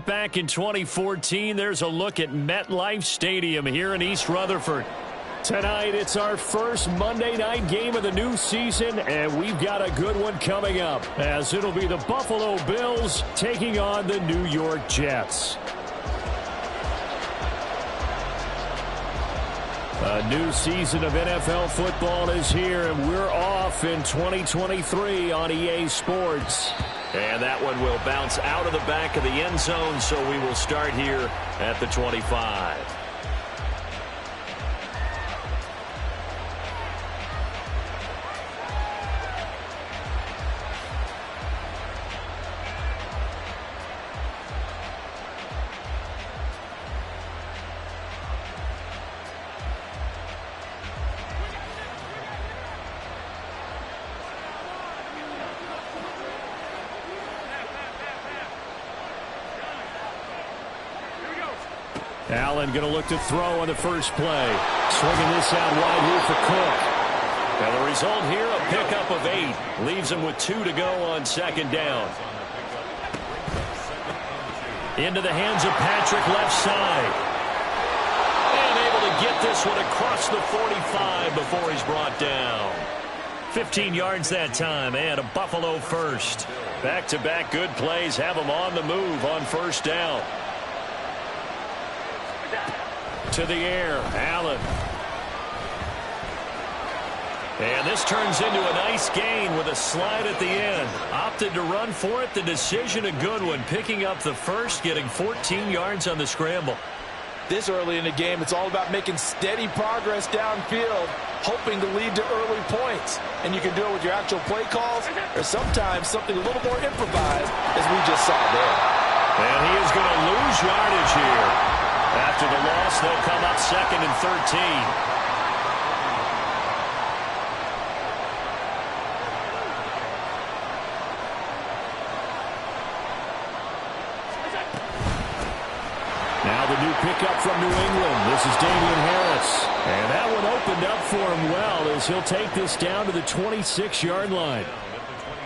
back in 2014. There's a look at MetLife Stadium here in East Rutherford. Tonight, it's our first Monday night game of the new season, and we've got a good one coming up, as it'll be the Buffalo Bills taking on the New York Jets. A new season of NFL football is here, and we're off in 2023 on EA Sports. And that one will bounce out of the back of the end zone, so we will start here at the 25. Allen going to look to throw on the first play. Swinging this out wide here for Cook. And the result here, a pickup of 8. Leaves him with 2 to go on second down. Into the hands of Patrick, left side. And able to get this one across the 45 before he's brought down. 15 yards that time, and a Buffalo first. Back-to-back good plays have him on the move on first down. To the air, Allen. And this turns into a nice gain with a slide at the end. Opted to run for it. The decision a good one. Picking up the first, getting 14 yards on the scramble. This early in the game, it's all about making steady progress downfield, hoping to lead to early points. And you can do it with your actual play calls, or sometimes something a little more improvised, as we just saw there. And he is going to lose yardage here. After the loss, they'll come up 2nd and 13. Now the new pickup from New England. This is Damian Harris. And that one opened up for him well, as he'll take this down to the 26-yard line.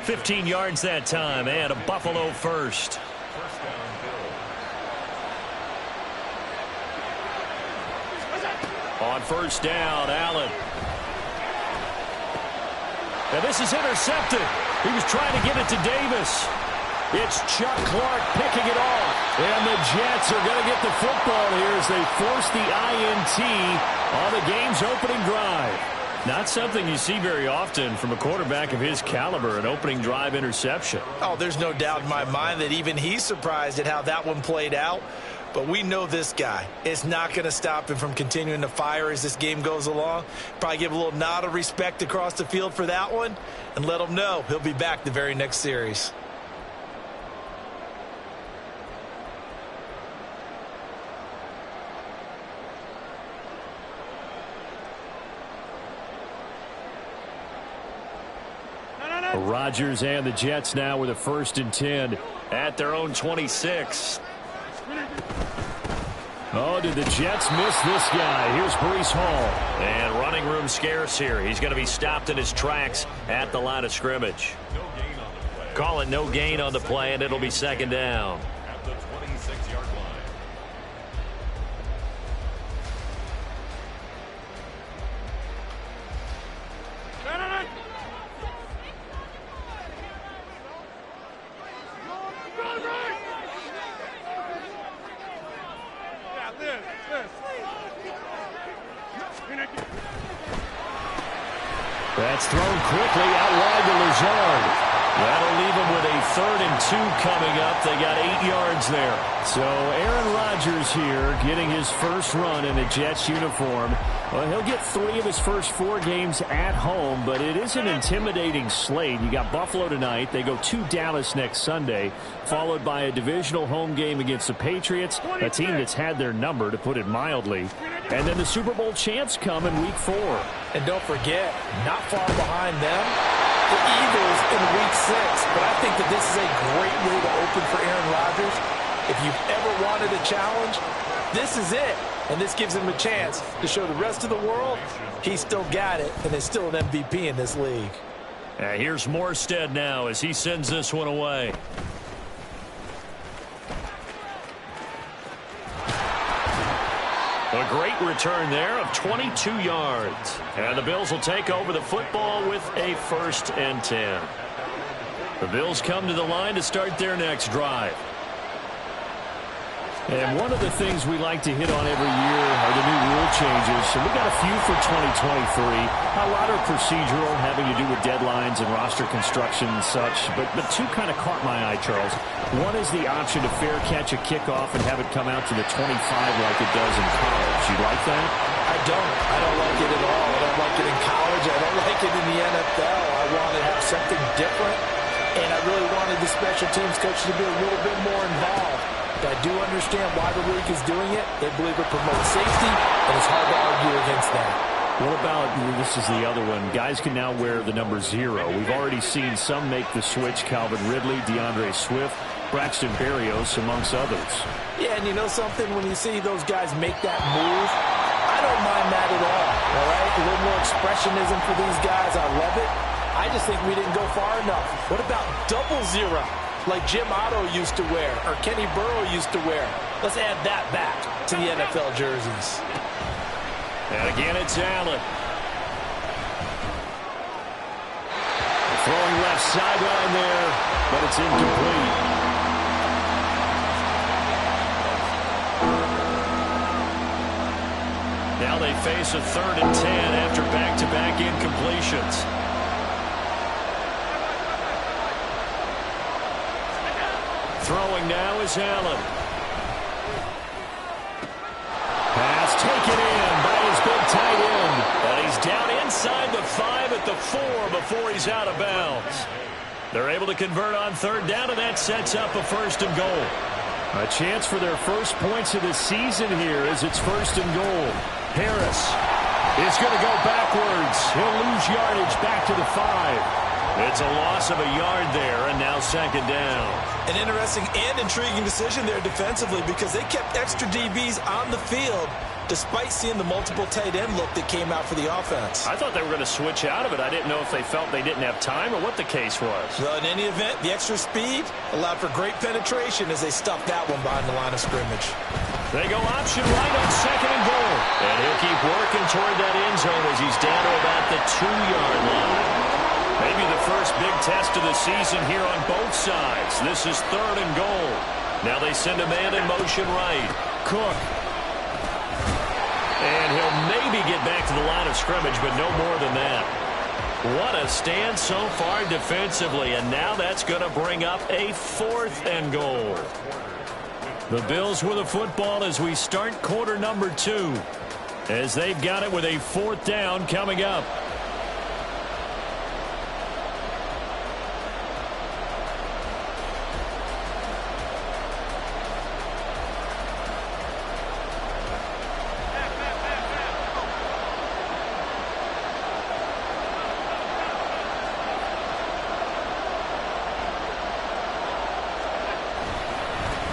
15 yards that time, and a Buffalo first. On first down, Allen. And this is intercepted. He was trying to get it to Davis. It's Chuck Clark picking it off. And the Jets are going to get the football here as they force the INT on the game's opening drive. Not something you see very often from a quarterback of his caliber, an opening drive interception. Oh, there's no doubt in my mind that even he's surprised at how that one played out. But we know this guy. It's not going to stop him from continuing to fire as this game goes along. Probably give a little nod of respect across the field for that one, and let him know he'll be back the very next series. Rodgers and the Jets now with a 1st and 10 at their own 26. Oh, did the Jets miss this guy? Here's Breece Hall. And running room scarce here. He's going to be stopped in his tracks at the line of scrimmage. Call it no gain on the play, and it'll be 2nd down. At the 26-yard line. That's thrown quickly out wide to Lazard. That'll leave them with a 3rd and 2 coming up. They got 8 yards there. So Aaron Rodgers here getting his first run in a Jets uniform. Well, he'll get 3 of his first 4 games at home, but it is an intimidating slate. You got Buffalo tonight. They go to Dallas next Sunday, followed by a divisional home game against the Patriots, a team that's had their number, to put it mildly. And then the Super Bowl champs come in Week 4. And don't forget, not far behind them, the Eagles in Week 6. But I think that this is a great way to open for Aaron Rodgers. If you've ever wanted a challenge, this is it. And this gives him a chance to show the rest of the world he's still got it and is still an MVP in this league. Here's Morstead now as he sends this one away. A great return there of 22 yards. And the Bills will take over the football with a 1st and 10. The Bills come to the line to start their next drive. And one of the things we like to hit on every year are the new rule changes. And we got a few for 2023. A lot are procedural, having to do with deadlines and roster construction and such. But two kind of caught my eye, Charles. One is the option to fair catch a kickoff and have it come out to the 25 like it does in college. You like that? I don't like it at all. I don't like it in college. I don't like it in the NFL. I want to have something different. And I really wanted the special teams coach to be a little bit more involved. I do understand why the league is doing it. They believe it promotes safety, and it's hard to argue against that. What about, this is the other one, guys can now wear the number 0. We've already seen some make the switch, Calvin Ridley, DeAndre Swift, Braxton Berrios, amongst others. Yeah, and you know something? When you see those guys make that move, I don't mind that at all right? A little more expressionism for these guys. I love it. I just think we didn't go far enough. What about 00? Like Jim Otto used to wear, or Kenny Burrow used to wear. Let's add that back to the NFL jerseys. And again, it's Allen. Throwing left sideline there, but it's incomplete. Now they face a 3rd and 10 after back-to-back incompletions. Throwing now is Allen. Pass taken in by his big tight end. And he's down inside the 5 at the 4 before he's out of bounds. They're able to convert on 3rd down, and that sets up a 1st and goal. A chance for their first points of the season here as it's 1st and goal. Harris is going to go backwards. He'll lose yardage back to the 5. It's a loss of a yard there, and now 2nd down. An interesting and intriguing decision there defensively because they kept extra DBs on the field despite seeing the multiple tight end look that came out for the offense. I thought they were going to switch out of it. I didn't know if they felt they didn't have time or what the case was. Well, in any event, the extra speed allowed for great penetration as they stuffed that one behind the line of scrimmage. They go option right on 2nd and goal. And he'll keep working toward that end zone as he's down to about the 2-yard line. Maybe the first big test of the season here on both sides. This is 3rd and goal. Now they send a man in motion right. Cook. And he'll maybe get back to the line of scrimmage, but no more than that. What a stand so far defensively, and now that's going to bring up a 4th and goal. The Bills with a football as we start quarter number 2, as they've got it with a 4th down coming up.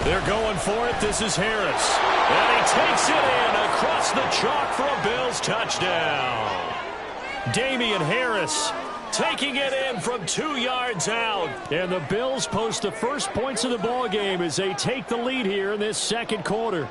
They're going for it. This is Harris. And he takes it in across the chalk for a Bills touchdown. Damian Harris taking it in from 2 yards out. And the Bills post the first points of the ball game as they take the lead here in this 2nd quarter.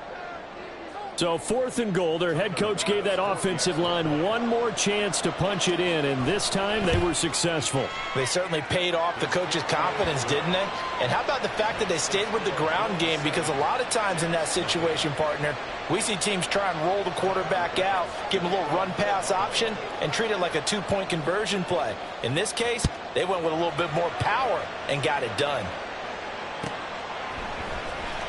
So 4th and goal. Their head coach gave that offensive line one more chance to punch it in, and this time they were successful. They certainly paid off the coach's confidence, didn't they? And how about the fact that they stayed with the ground game? Because a lot of times in that situation, partner, we see teams try and roll the quarterback out, give him a little run-pass option, and treat it like a 2-point conversion play. In this case, they went with a little bit more power and got it done.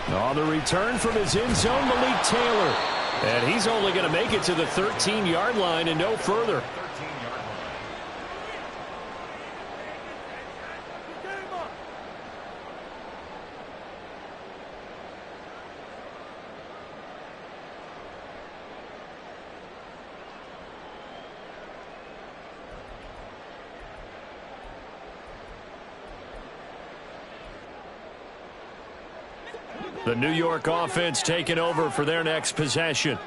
On the return from his end zone, Malik Taylor. And he's only going to make it to the 13-yard line and no further. The New York offense taking over for their next possession.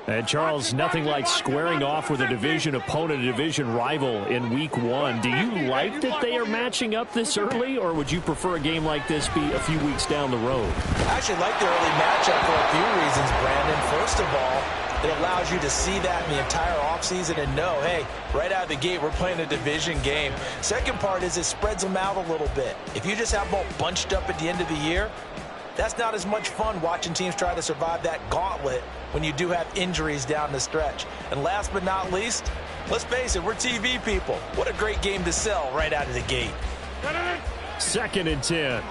And, Charles, nothing like squaring off with a division opponent, a division rival in Week 1. Do you like that they are matching up this early, or would you prefer a game like this be a few weeks down the road? I actually like the early matchup for a few reasons, Brandon. First of all, It allows you to see that in the entire offseason and know, hey, right out of the gate, we're playing a division game. Second part is it spreads them out a little bit. If you just have them all bunched up at the end of the year, that's not as much fun watching teams try to survive that gauntlet when you do have injuries down the stretch. And last but not least, let's face it, we're TV people. What a great game to sell right out of the gate. 2nd and 10.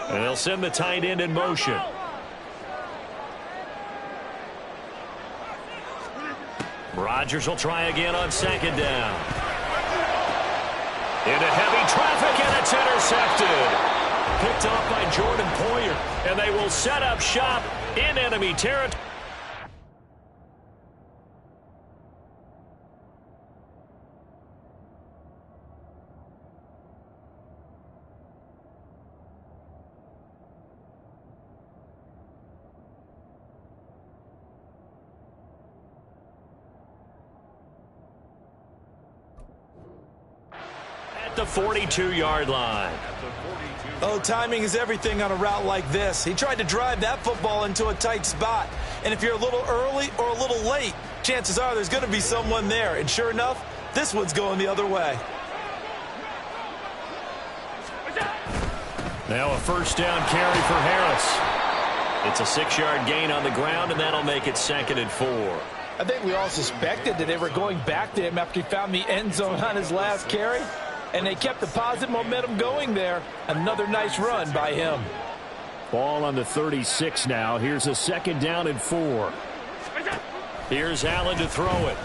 And they'll send the tight end in motion. Rodgers will try again on 2nd down. Into heavy traffic, and it's intercepted. Picked off by Jordan Poyer, and they will set up shop in enemy territory. The 42-yard line. Oh, timing is everything on a route like this. He tried to drive that football into a tight spot. And if you're a little early or a little late, chances are there's going to be someone there. And sure enough, this one's going the other way. Now a 1st down carry for Harris. It's a 6-yard gain on the ground, and that'll make it 2nd and 4. I think we all suspected that they were going back to him after he found the end zone on his last carry. And they kept the positive momentum going there. Another nice run by him. Ball on the 36 now. Here's a 2nd down and 4. Here's Allen to throw it.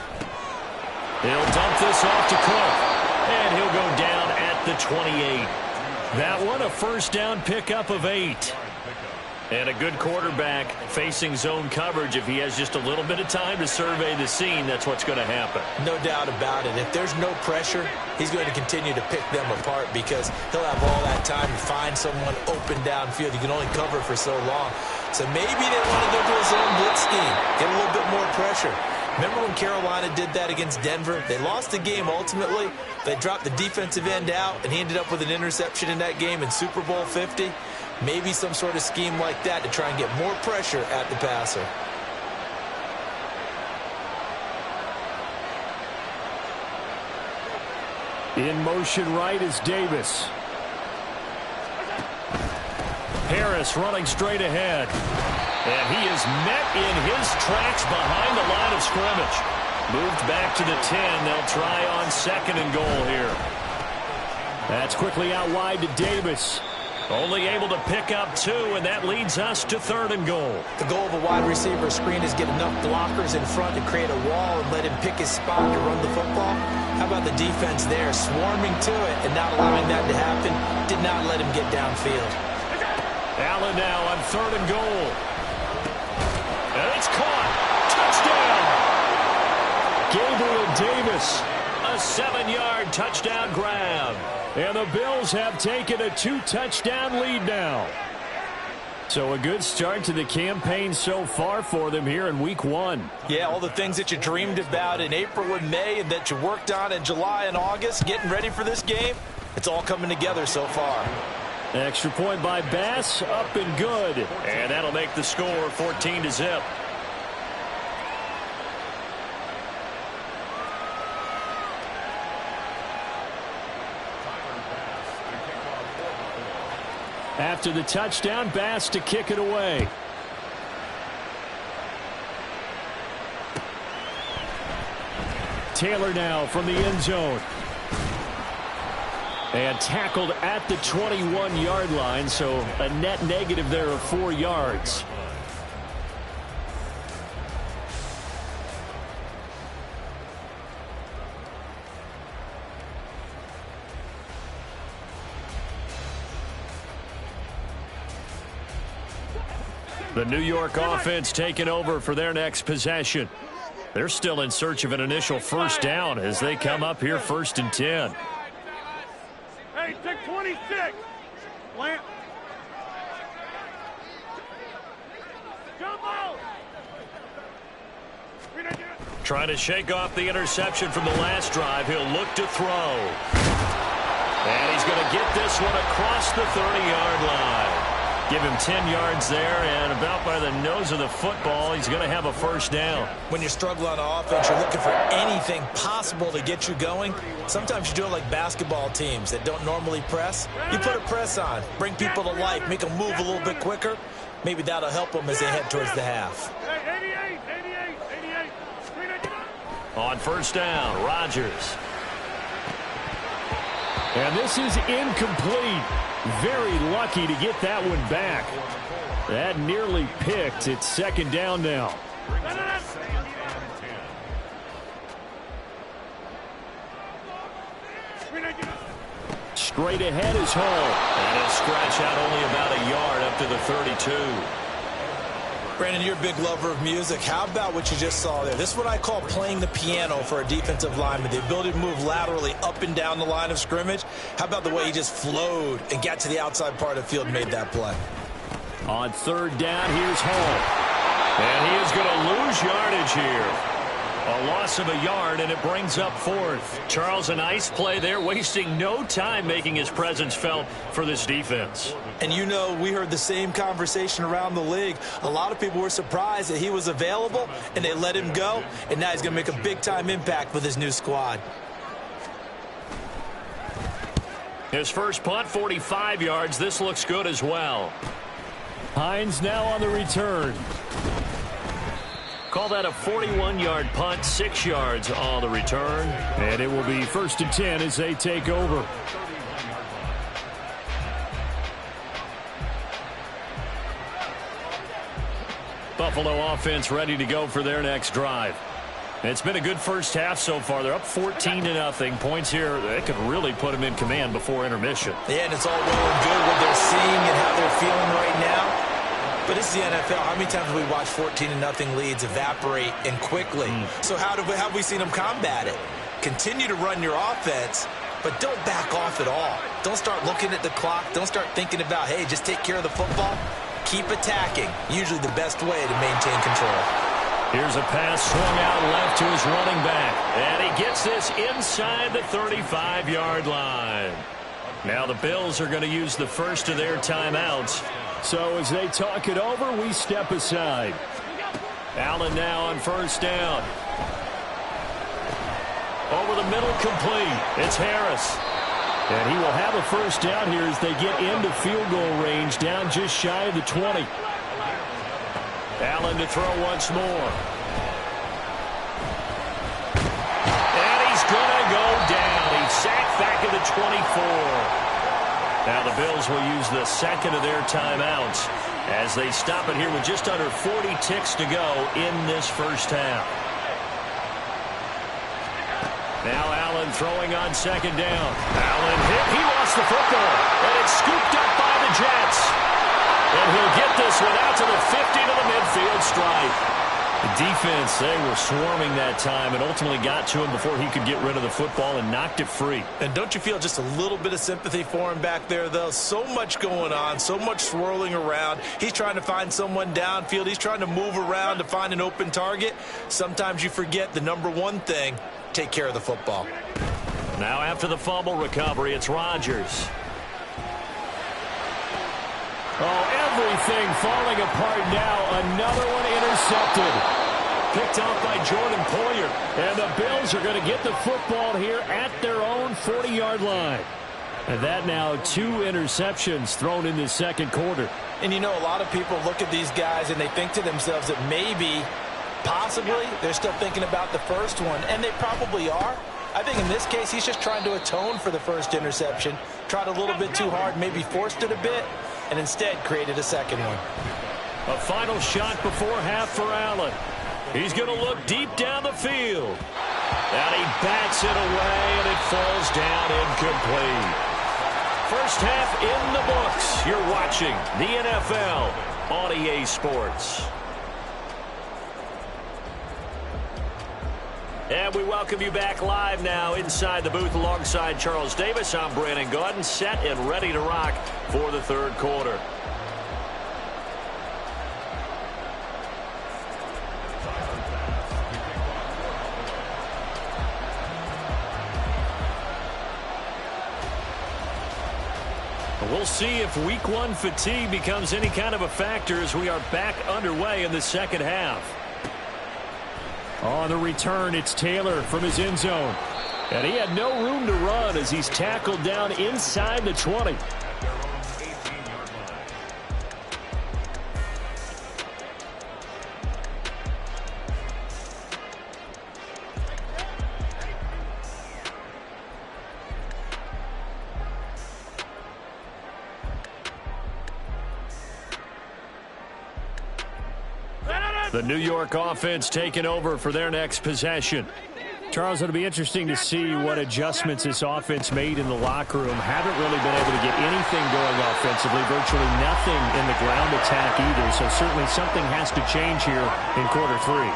He'll dump this off to Cook. And he'll go down at the 28. That one a 1st down pickup of 8. And a good quarterback facing zone coverage. If he has just a little bit of time to survey the scene, that's what's going to happen. No doubt about it. If there's no pressure, he's going to continue to pick them apart because he'll have all that time to find someone open downfield. He can only cover for so long. So maybe they want to go to a zone blitz scheme, get a little bit more pressure. Remember when Carolina did that against Denver? They lost the game ultimately. They dropped the defensive end out, and he ended up with an interception in that game in Super Bowl 50. Maybe some sort of scheme like that to try and get more pressure at the passer. In motion right is Davis. Harris running straight ahead. And he is met in his tracks behind the line of scrimmage. Moved back to the 10. They'll try on 2nd and goal here. That's quickly out wide to Davis. Only able to pick up 2, and that leads us to 3rd and goal. The goal of a wide receiver screen is get enough blockers in front to create a wall and let him pick his spot to run the football. How about the defense there, swarming to it and not allowing that to happen? Did not let him get downfield. Allen now on 3rd and goal. And it's caught. Touchdown. Gabriel Davis. A 7-yard touchdown grab. And the Bills have taken a 2-touchdown lead now. So a good start to the campaign so far for them here in week 1. Yeah, all the things that you dreamed about in April and May and that you worked on in July and August, getting ready for this game, it's all coming together so far. Extra point by Bass, up and good. And that'll make the score 14-0. After the touchdown, Bass to kick it away. Taylor now from the end zone. And tackled at the 21-yard line, so a net negative there of 4 yards. The New York offense taking over for their next possession. They're still in search of an initial 1st down as they come up here 1st and 10. Hey, take 26. Plant. Jumbo. Trying to shake off the interception from the last drive. He'll look to throw. And he's going to get this one across the 30-yard line. Give him 10 yards there, and about by the nose of the football, he's going to have a first down. When you struggle on offense, you're looking for anything possible to get you going. Sometimes you do it like basketball teams that don't normally press. You put a press on, bring people to life, make them move a little bit quicker. Maybe that'll help them as they head towards the half. 88. On first down, Rodgers. And this is incomplete. Very lucky to get that one back. That nearly picked. It's second down now. Straight ahead is Hall. And he'll scratch out only about a yard up to the 32. Brandon, you're a big lover of music. How about what you just saw there? This is what I call playing the piano for a defensive lineman. The ability to move laterally up and down the line of scrimmage. How about the way he just flowed and got to the outside part of the field and made that play? On third down, here's Hall. And he is going to lose yardage here. A loss of a yard, and it brings up fourth. Charles, a nice play there, wasting no time making his presence felt for this defense. And you know, we heard the same conversation around the league. A lot of people were surprised that he was available, and they let him go, and now he's going to make a big-time impact with his new squad. His first punt, 45 yards. This looks good as well. Hines now on the return. Call that a 41-yard punt, 6 yards on the return. And it will be 1st and 10 as they take over. Buffalo offense ready to go for their next drive. It's been a good first half so far. They're up 14-0. Points here, they could really put them in command before intermission. Yeah, and it's all well and good what they're seeing and how they're feeling right now. But it's the NFL. How many times have we watched 14-0 leads evaporate and quickly? So how have we seen them combat it? Continue to run your offense, but don't back off at all. Don't start looking at the clock. Don't start thinking about, hey, just take care of the football. Keep attacking. Usually the best way to maintain control. Here's a pass swung out left to his running back. And he gets this inside the 35-yard line. Now the Bills are going to use the first of their timeouts. So as they talk it over, we step aside. Allen now on first down. Over the middle, complete. It's Harris. And he will have a first down here as they get into field goal range, down just shy of the 20. Allen to throw once more. And he's going to go down. He's sacked back at the 24. Now the Bills will use the second of their timeouts as they stop it here with just under 40 ticks to go in this first half. Now Allen throwing on second down. Allen hit. He lost the football. And it's scooped up by the Jets. And he'll get this one out to the 50 to the midfield stripe. The defense, they were swarming that time and ultimately got to him before he could get rid of the football and knocked it free. And don't you feel just a little bit of sympathy for him back there, though? So much going on, so much swirling around. He's trying to find someone downfield. He's trying to move around to find an open target. Sometimes you forget the number one thing, take care of the football. Now after the fumble recovery, it's Rodgers. Oh, everything falling apart now. Another one intercepted. Picked off by Jordan Poyer. And the Bills are going to get the football here at their own 40-yard line. And that now 2 interceptions thrown in the second quarter. And you know, a lot of people look at these guys and they think to themselves that maybe, possibly, they're still thinking about the first one. And they probably are. I think in this case, he's just trying to atone for the first interception. Tried a little bit too hard, maybe forced it a bit, and instead created a second one. A final shot before half for Allen. He's going to look deep down the field. And he bats it away, and it falls down incomplete. First half in the books. You're watching the NFL on EA Sports. And we welcome you back live now inside the booth alongside Charles Davis. I'm Brandon Gaudin, set and ready to rock for the third quarter. We'll we'll see if week one fatigue becomes any kind of a factor as we are back underway in the second half. On the return, it's Taylor from his end zone. And he had no room to run as he's tackled down inside the 20. The New York offense taking over for their next possession. Charles, it'll be interesting to see what adjustments this offense made in the locker room. Haven't really been able to get anything going offensively, virtually nothing in the ground attack either. So certainly something has to change here in quarter three.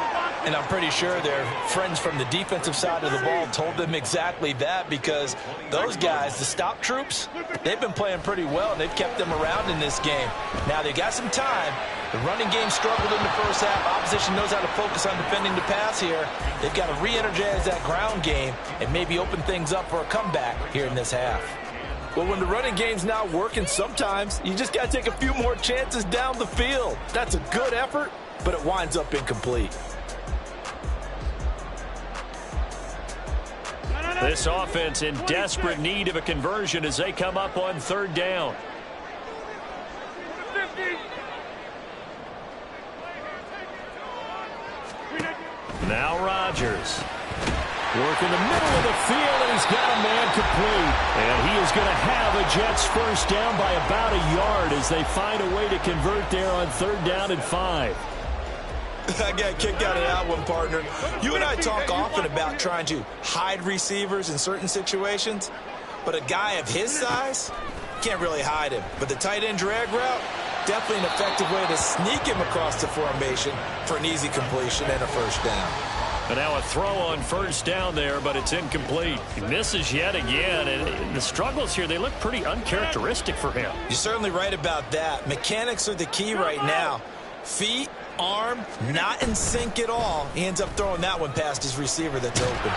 And I'm pretty sure their friends from the defensive side of the ball told them exactly that, because those guys, the stop troops, they've been playing pretty well, and they've kept them around in this game. Now, they got some time. The running game struggled in the first half. Opposition knows how to focus on defending the pass here. They've got to re-energize that ground game and maybe open things up for a comeback here in this half. Well, when the running game's not working, sometimes you just got to take a few more chances down the field. That's a good effort, but it winds up incomplete. This offense in desperate need of a conversion as they come up on third down. Now Rodgers. Work in the middle of the field, and he's got a man complete. And he is going to have a Jets first down by about a yard as they find a way to convert there on third down and 5. I got kicked out of that one, partner. You and I talk often about trying to hide receivers in certain situations, but a guy of his size can't really hide him. But the tight end drag route, definitely an effective way to sneak him across the formation for an easy completion and a first down. And now a throw on first down there, but it's incomplete. He misses yet again, and the struggles here, they look pretty uncharacteristic for him. You're certainly right about that. Mechanics are the key right now. Feet, arm, not in sync at all. He ends up throwing that one past his receiver that's open.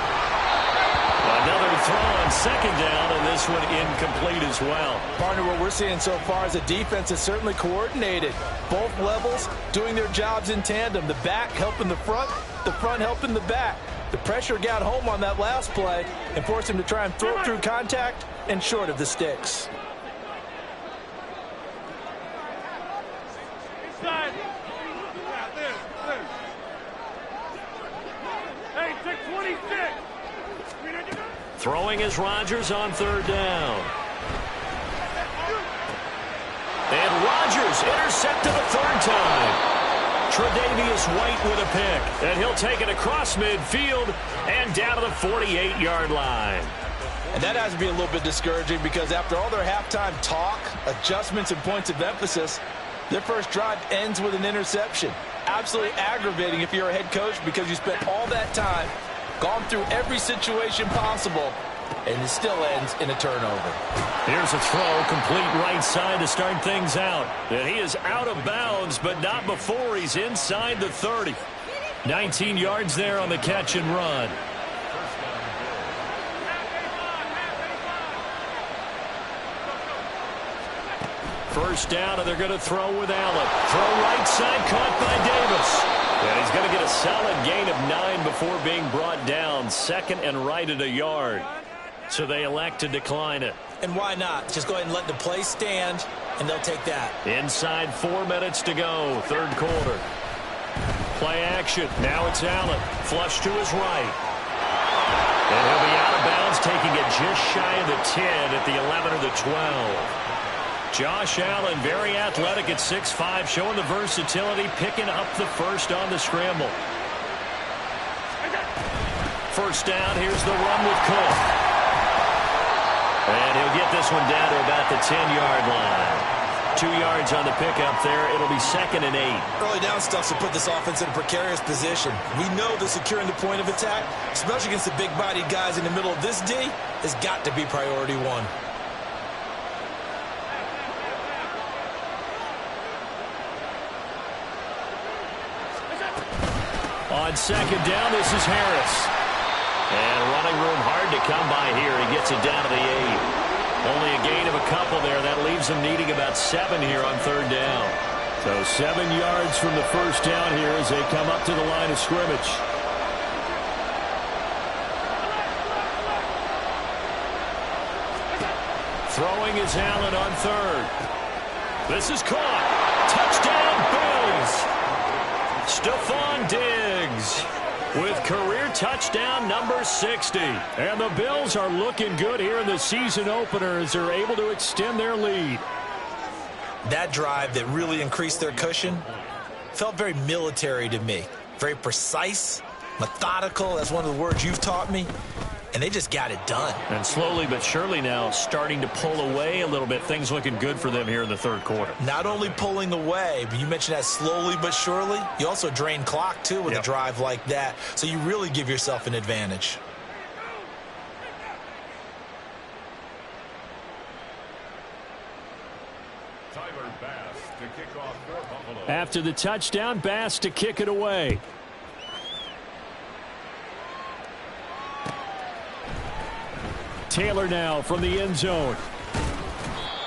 Another throw on second down, and this one incomplete as well. Partner, what we're seeing so far is a defense that's certainly coordinated. Both levels doing their jobs in tandem. The back helping the front helping the back. The pressure got home on that last play and forced him to try and throw through contact and short of the sticks. Throwing is Rodgers on third down. And Rodgers intercepted a third time. Tre'Davious White with a pick. And he'll take it across midfield and down to the 48-yard line. And that has to be a little bit discouraging, because after all their halftime talk, adjustments, and points of emphasis, their first drive ends with an interception. Absolutely aggravating if you're a head coach, because you spent all that time, gone through every situation possible, and it still ends in a turnover. Here's a throw, complete right side to start things out. And he is out of bounds, but not before he's inside the 30. 19 yards there on the catch and run. First down, and they're going to throw with Allen. Throw right side, caught by Davis. And he's going to get a solid gain of 9 before being brought down. Second and right at a yard. So they elect to decline it. And why not? Just go ahead and let the play stand, and they'll take that. Inside 4 minutes to go, third quarter. Play action. Now it's Allen. Flush to his right. And he'll be out of bounds, taking it just shy of the 10 at the 11 or the 12. Josh Allen, very athletic at 6'5", showing the versatility, picking up the first on the scramble. First down, here's the run with Cook. And he'll get this one down to about the 10-yard line. 2 yards on the pickup there. It'll be 2nd and 8. Early down stuff to put this offense in a precarious position. We know that securing the point of attack, especially against the big-bodied guys in the middle of this D, has got to be priority one. On second down, this is Harris. And running room hard to come by here. He gets it down to the 8. Only a gain of a couple there. That leaves them needing about 7 here on third down. So 7 yards from the first down here as they come up to the line of scrimmage. Throwing is Allen on third. This is caught. Touchdown, Bills. Stephon Diggs with career touchdown number 60. And the Bills are looking good here in the season opener as they're able to extend their lead. That drive that really increased their cushion felt very military to me. Very precise, methodical. That's one of the words you've taught me. And they just got it done. And slowly but surely now starting to pull away a little bit. Things looking good for them here in the third quarter. Not only pulling away, but you mentioned that slowly but surely. You also drain clock, too, with a drive like that. So you really give yourself an advantage. After the touchdown, Bass to kick it away. Taylor now from the end zone.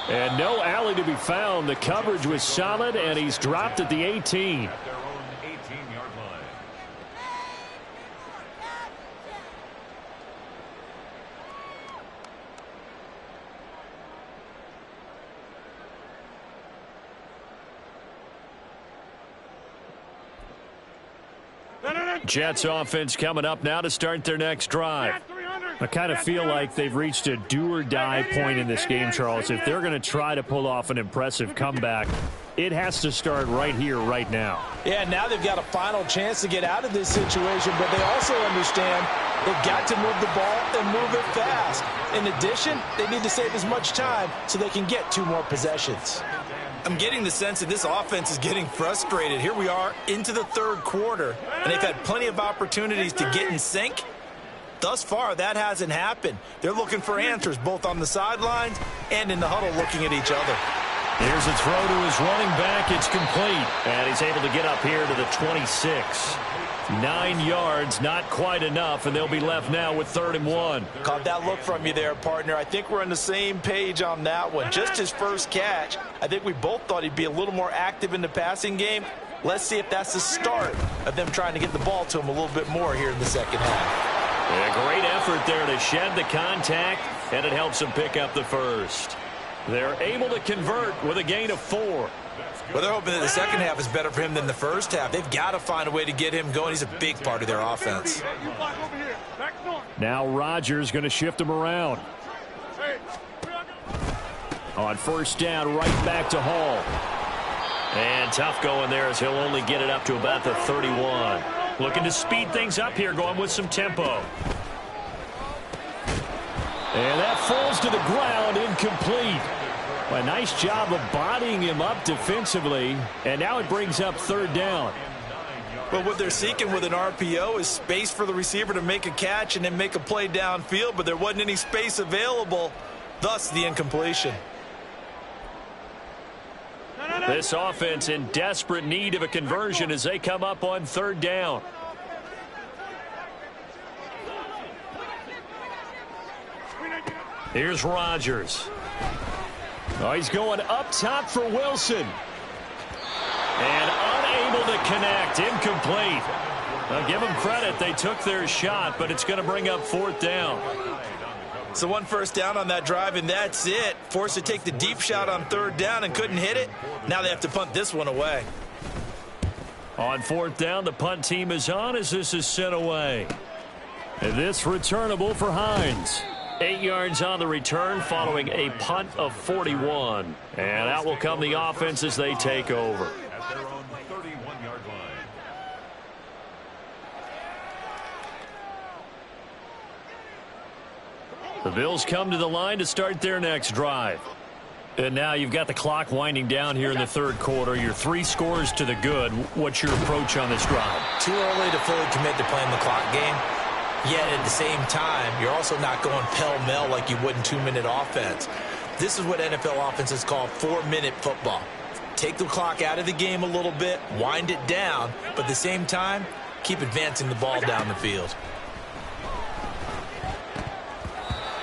And no alley to be found. The coverage was solid, and he's dropped at the 18. Jets offense coming up now to start their next drive. I kind of feel like they've reached a do-or-die point in this game, Charles. If they're going to try to pull off an impressive comeback, it has to start right here, right now. Yeah, now they've got a final chance to get out of this situation, but they also understand they've got to move the ball and move it fast. In addition, they need to save as much time so they can get 2 more possessions. I'm getting the sense that this offense is getting frustrated. Here we are into the third quarter, and they've had plenty of opportunities to get in sync. Thus far, that hasn't happened. They're looking for answers both on the sidelines and in the huddle looking at each other. Here's a throw to his running back. It's complete. And he's able to get up here to the 26. 9 yards, not quite enough, and they'll be left now with 3rd and 1. Caught that look from you there, partner. I think we're on the same page on that one. Just his first catch. I think we both thought he'd be a little more active in the passing game. Let's see if that's the start of them trying to get the ball to him a little bit more here in the second half. A great effort there to shed the contact, and it helps them pick up the first. They're able to convert with a gain of 4. Well, they're hoping that the second half is better for him than the first half. They've got to find a way to get him going. He's a big part of their offense. Now Rodgers going to shift him around. On first down, right back to Hall. And tough going there as he'll only get it up to about the 31. Looking to speed things up here, going with some tempo. And that falls to the ground, incomplete. A nice job of bodying him up defensively, and now it brings up 3rd down. But what they're seeking with an RPO is space for the receiver to make a catch and then make a play downfield, but there wasn't any space available, thus the incompletion. This offense in desperate need of a conversion as they come up on 3rd down. Here's Rodgers. Oh, he's going up top for Wilson. And unable to connect. Incomplete. I'll give them credit. They took their shot, but it's going to bring up 4th down. So 1 first down on that drive, and that's it. Forced to take the deep shot on 3rd down and couldn't hit it. Now they have to punt this one away. On 4th down, the punt team is on as this is sent away. And this returnable for Hines. 8 yards on the return following a punt of 41. And out will come the offense as they take over. At their own 31-yard line. The Bills come to the line to start their next drive. And now you've got the clock winding down here in the 3rd quarter. You're 3 scores to the good. What's your approach on this drive? Too early to fully commit to playing the clock game. Yet at the same time, you're also not going pell-mell like you would in 2-minute offense. This is what NFL offenses call 4-minute football. Take the clock out of the game a little bit, wind it down, but at the same time, keep advancing the ball down the field.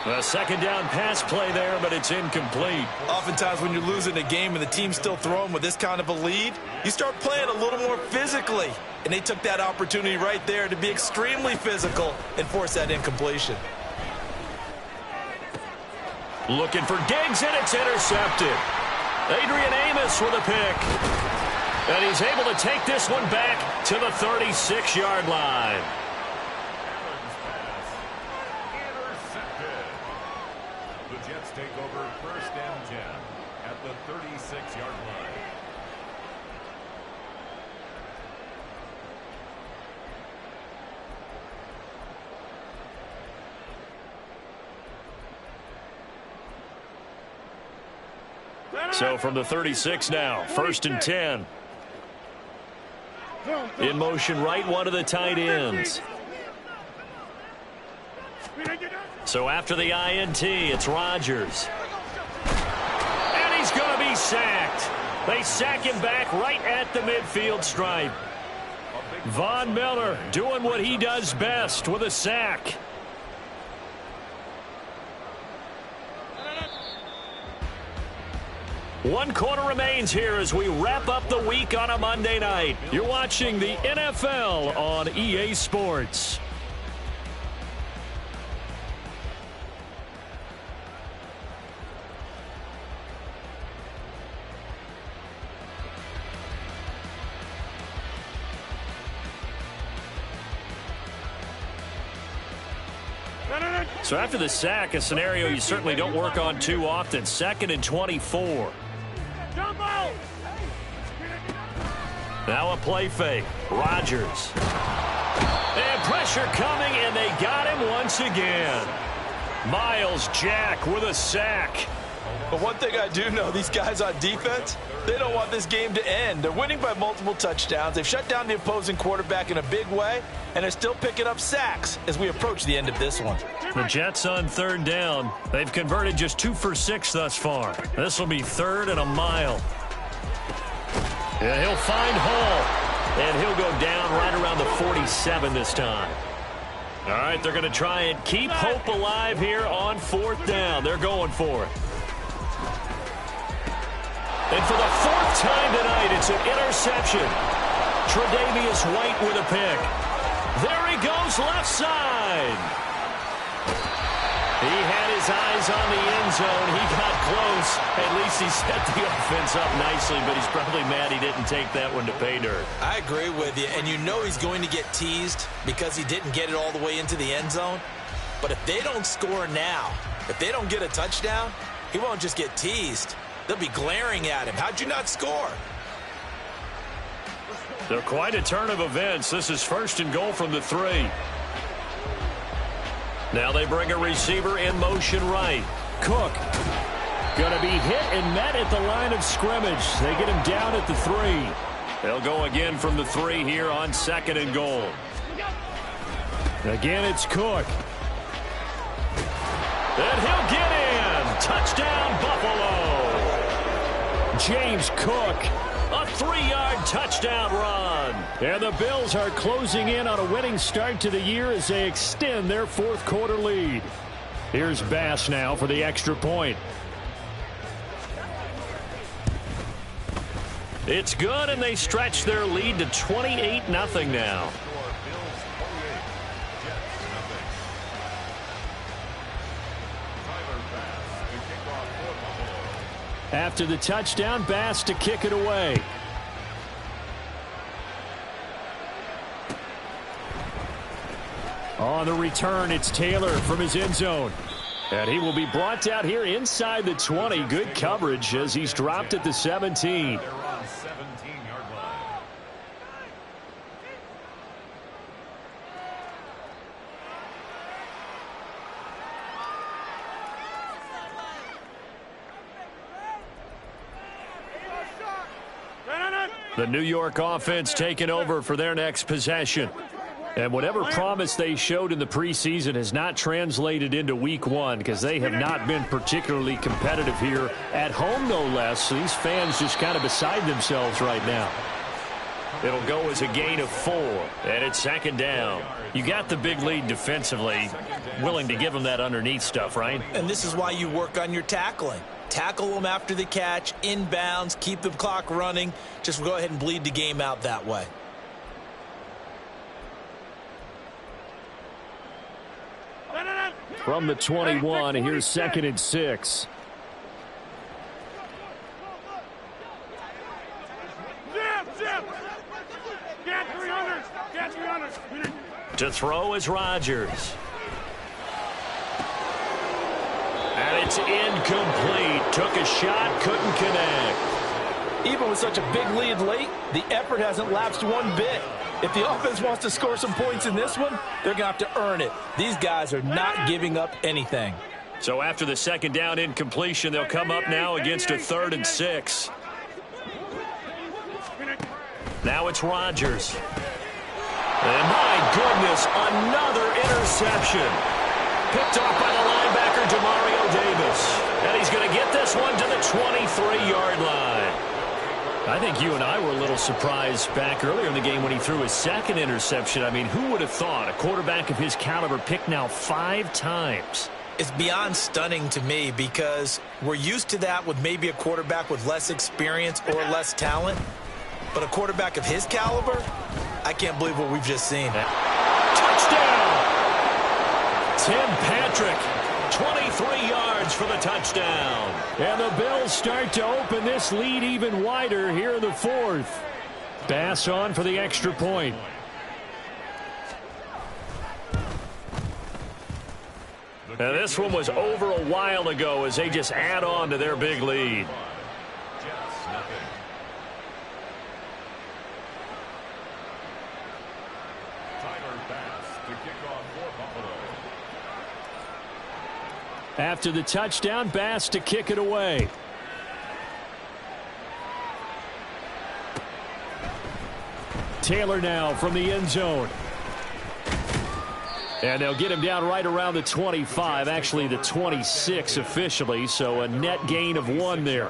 A second down pass play there, but it's incomplete. Oftentimes when you're losing a game and the team's still throwing with this kind of a lead, you start playing a little more physically. And they took that opportunity right there to be extremely physical and force that incompletion. Looking for Diggs, and it's intercepted. Adrian Amos with a pick. And he's able to take this one back to the 36-yard line. The Jets take over first and 10 at the 36-yard line. So from the 36 now, first and 10. In motion right, one of the tight ends. So after the INT, it's Rodgers. And he's going to be sacked. They sack him back right at the midfield stripe. Von Miller doing what he does best with a sack. One quarter remains here as we wrap up the week on a Monday night. You're watching the NFL on EA Sports. So after the sack, a scenario you certainly don't work on too often. 2nd and 24. Now a play fake. Rodgers. And pressure coming, and they got him once again. Myles Jack with a sack. But one thing I do know, these guys on defense, they don't want this game to end. They're winning by multiple touchdowns. They've shut down the opposing quarterback in a big way, and they're still picking up sacks as we approach the end of this one. The Jets on 3rd down. They've converted just 2 for 6 thus far. This will be 3rd and a mile. And he'll find Hall. And he'll go down right around the 47 this time. All right, they're going to try and keep hope alive here on 4th down. They're going for it. And for the 4th time tonight, it's an interception. Tre'Davious White with a pick. There he goes, left side. He had his eyes on the end zone. He got close. At least he set the offense up nicely, but he's probably mad he didn't take that one to pay dirt. I agree with you, and you know he's going to get teased because he didn't get it all the way into the end zone. But if they don't score now, if they don't get a touchdown, he won't just get teased. They'll be glaring at him. How'd you not score? They're quite a turn of events. This is 1st and goal from the 3. Now they bring a receiver in motion right. Cook. Going to be hit and met at the line of scrimmage. They get him down at the 3. They'll go again from the 3 here on 2nd and goal. Again, it's Cook. And he'll get in. Touchdown, Buffalo. James Cook. A 3-yard touchdown run. And the Bills are closing in on a winning start to the year as they extend their 4th quarter lead. Here's Bass now for the extra point. It's good, and they stretch their lead to 28-0 now. After the touchdown, Bass to kick it away. On the return, it's Taylor from his end zone. And he will be brought out here inside the 20. Good coverage as he's dropped at the 17. The New York offense taking over for their next possession. And whatever promise they showed in the preseason has not translated into week 1 because they have not been particularly competitive here at home, no less. So these fans just kind of beside themselves right now. It'll go as a gain of 4, and it's second down. You got the big lead defensively, willing to give them that underneath stuff, right? And this is why you work on your tackling. Tackle them after the catch, inbounds, keep the clock running. Just go ahead and bleed the game out that way. From the 21, here's 2nd and 6. To throw is Rodgers. And it's incomplete. Took a shot, couldn't connect. Even with such a big lead late, the effort hasn't lapsed one bit. If the offense wants to score some points in this one, they're going to have to earn it. These guys are not giving up anything. So after the second down incompletion, they'll come up now against a 3rd and 6. Now it's Rodgers. And my goodness, another interception. Picked off by the linebacker, Demario Davis. And he's going to get this one to the 23-yard line. I think you and I were a little surprised back earlier in the game when he threw his 2nd interception. I mean, who would have thought a quarterback of his caliber picked now 5 times? It's beyond stunning to me because we're used to that with maybe a quarterback with less experience or less talent. But a quarterback of his caliber, I can't believe what we've just seen. Touchdown! Tim Patrick, 23 yards for the touchdown. And the Bills start to open this lead even wider here in the 4th. Bass on for the extra point. And this one was over a while ago as they just add on to their big lead. After the touchdown, Bass to kick it away. Taylor now from the end zone. And they'll get him down right around the 25, actually the 26 officially, so a net gain of 1 there.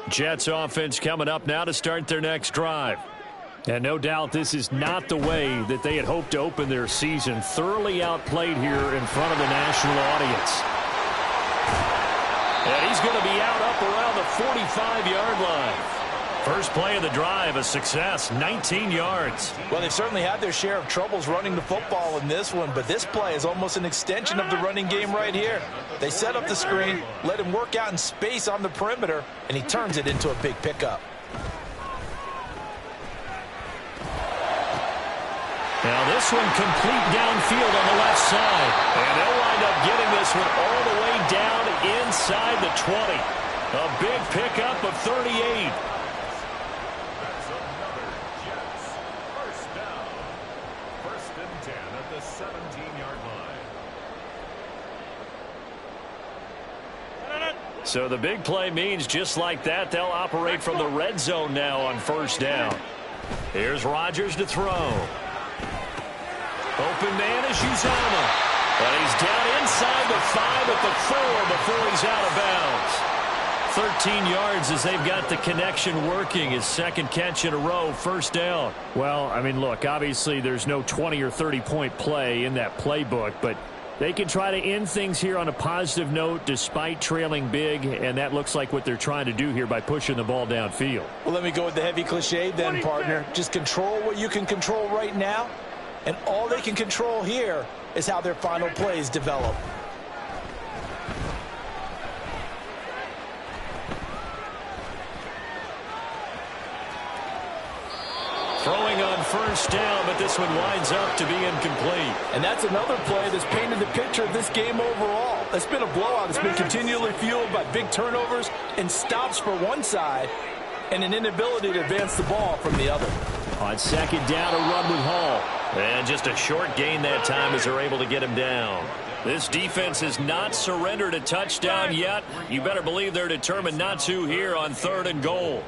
Jets offense coming up now to start their next drive. And no doubt this is not the way that they had hoped to open their season. Thoroughly outplayed here in front of the national audience. And he's going to be out up around the 45-yard line. First play of the drive, a success, 19 yards. Well, they've certainly had their share of troubles running the football in this one, but this play is almost an extension of the running game right here. They set up the screen, let him work out in space on the perimeter, and he turns it into a big pickup. Now this one complete downfield on the left side. And they'll wind up getting this one all the way down inside the 20. A big pickup of 38. That's another Jets first down. 1st and 10 at the 17-yard line. So the big play means just like that, they'll operate from the red zone now on 1st down. Here's Rodgers to throw. Open man is Uzomah. And he's down inside the 5 at the 4 before he's out of bounds. 13 yards as they've got the connection working. His 2nd catch in a row, 1st down. Well, I mean, look, obviously there's no 20 or 30-point play in that playbook, but they can try to end things here on a positive note despite trailing big, and that looks like what they're trying to do here by pushing the ball downfield. Well, let me go with the heavy cliche then, partner. Just control what you can control right now, and all they can control here is how their final plays develop. Throwing on 1st down, but this one winds up to be incomplete. And that's another play that's painted the picture of this game overall. It's been a blowout. It's been continually fueled by big turnovers and stops for one side and an inability to advance the ball from the other. On 2nd down, a run with Hall. And just a short gain that time as they're able to get him down. This defense has not surrendered a touchdown yet. You better believe they're determined not to here on 3rd and goal.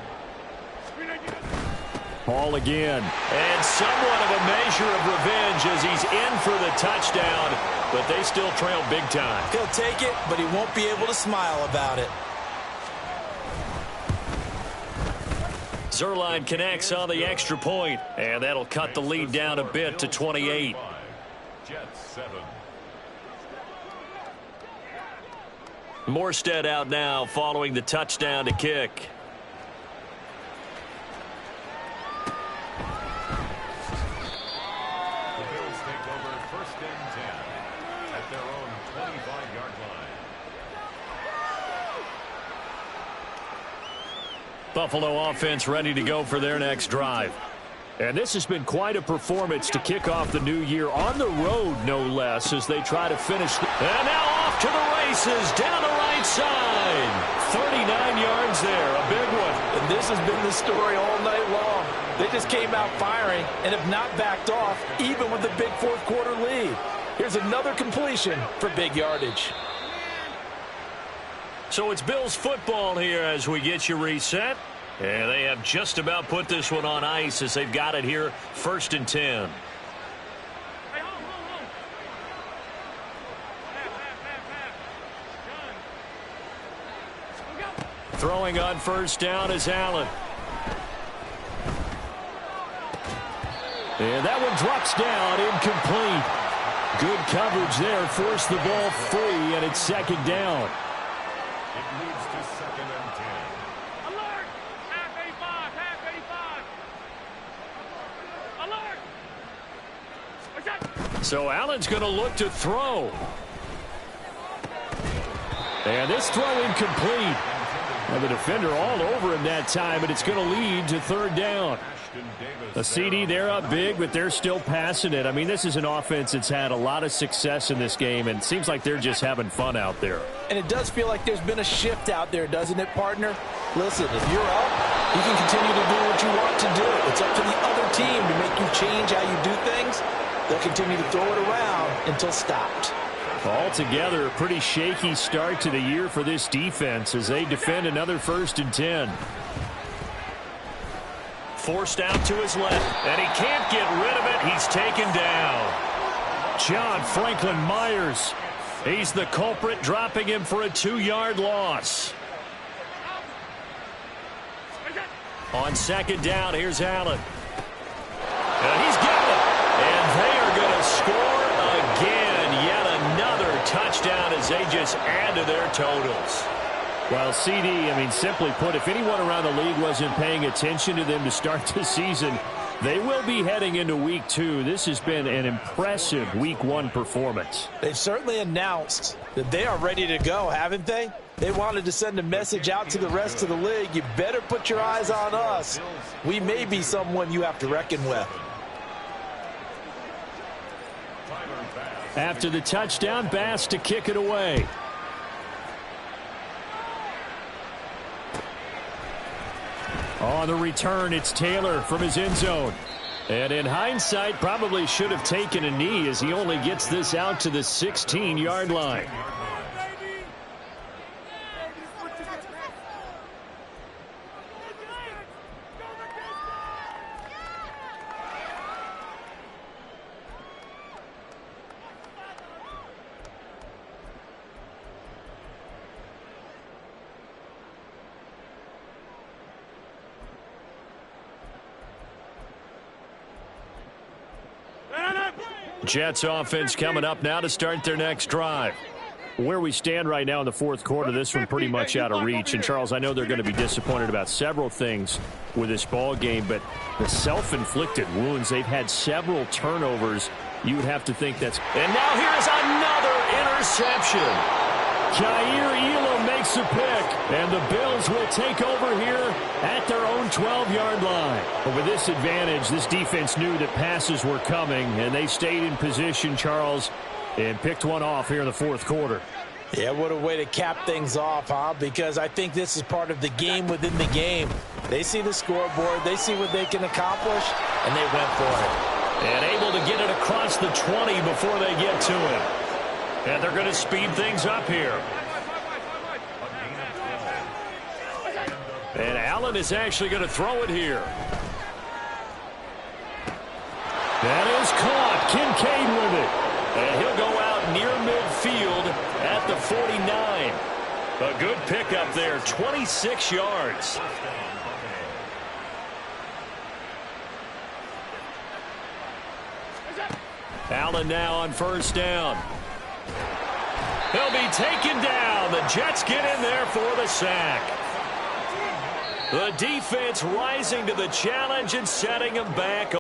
Ball again. And somewhat of a measure of revenge as he's in for the touchdown, but they still trail big time. He'll take it, but he won't be able to smile about it. Zuerlein connects on the extra point, and that'll cut the lead down a bit to 28. Jets 7. Morstead out now following the touchdown to kick. The Bills take over 1st and 10 at their own 25-yard line. Buffalo offense ready to go for their next drive. And this has been quite a performance to kick off the new year on the road, no less, as they try to finish. And now off to the races down the right side. 39 yards there, a big one. And this has been the story all night long. They just came out firing and have not backed off, even with the big fourth quarter lead. Here's another completion for big yardage. So it's Bills football here as we get you reset. And they have just about put this one on ice as they've got it here, 1st and 10. Throwing on 1st down is Allen. And that one drops down, incomplete. Good coverage there, forced the ball free, and it's 2nd down. It leads to 2nd and 10. Alert! Half 85, half 85. Alert! So Allen's going to look to throw. And this throw incomplete. Now the defender all over him that time, but it's going to lead to 3rd down. A CD, they're up big, but they're still passing it. I mean, this is an offense that's had a lot of success in this game, and it seems like they're just having fun out there. And it does feel like there's been a shift out there, doesn't it, partner? Listen, if you're up, you can continue to do what you want to do. It's up to the other team to make you change how you do things. They'll continue to throw it around until stopped. Altogether, a pretty shaky start to the year for this defense as they defend another 1st and 10. Forced out to his left, and he can't get rid of it. He's taken down. John Franklin Myers. He's the culprit, dropping him for a 2-yard loss. On 2nd down, here's Allen. And he's got it. And they are going to score again. Yet another touchdown as they just add to their totals. Well, CD, I mean, simply put, if anyone around the league wasn't paying attention to them to start the season, they will be heading into Week 2. This has been an impressive Week 1 performance. They've certainly announced that they are ready to go, haven't they? They wanted to send a message out to the rest of the league. You better put your eyes on us. We may be someone you have to reckon with. After the touchdown, Bass to kick it away. On the return, it's Taylor from his end zone. And in hindsight, probably should have taken a knee as he only gets this out to the 16-yard line. Jets offense coming up now to start their next drive. Where we stand right now in the fourth quarter, this one pretty much out of reach. And, Charles, I know they're going to be disappointed about several things with this ball game, but the self-inflicted wounds, they've had several turnovers. You would have to think that's... And now here's another interception. Jair Elam makes a pick, and the Bills will take over here at their own 12-yard line. But with this advantage, this defense knew that passes were coming, and they stayed in position, Charles, and picked one off here in the fourth quarter. Yeah, what a way to cap things off, huh? Because I think this is part of the game within the game. They see the scoreboard, they see what they can accomplish, and they went for it. And able to get it across the 20 before they get to it. And they're going to speed things up here. And Allen is actually going to throw it here. A good pickup there, 26 yards. Allen now on first down. He'll be taken down. The Jets get in there for the sack. The defense rising to the challenge and setting him back.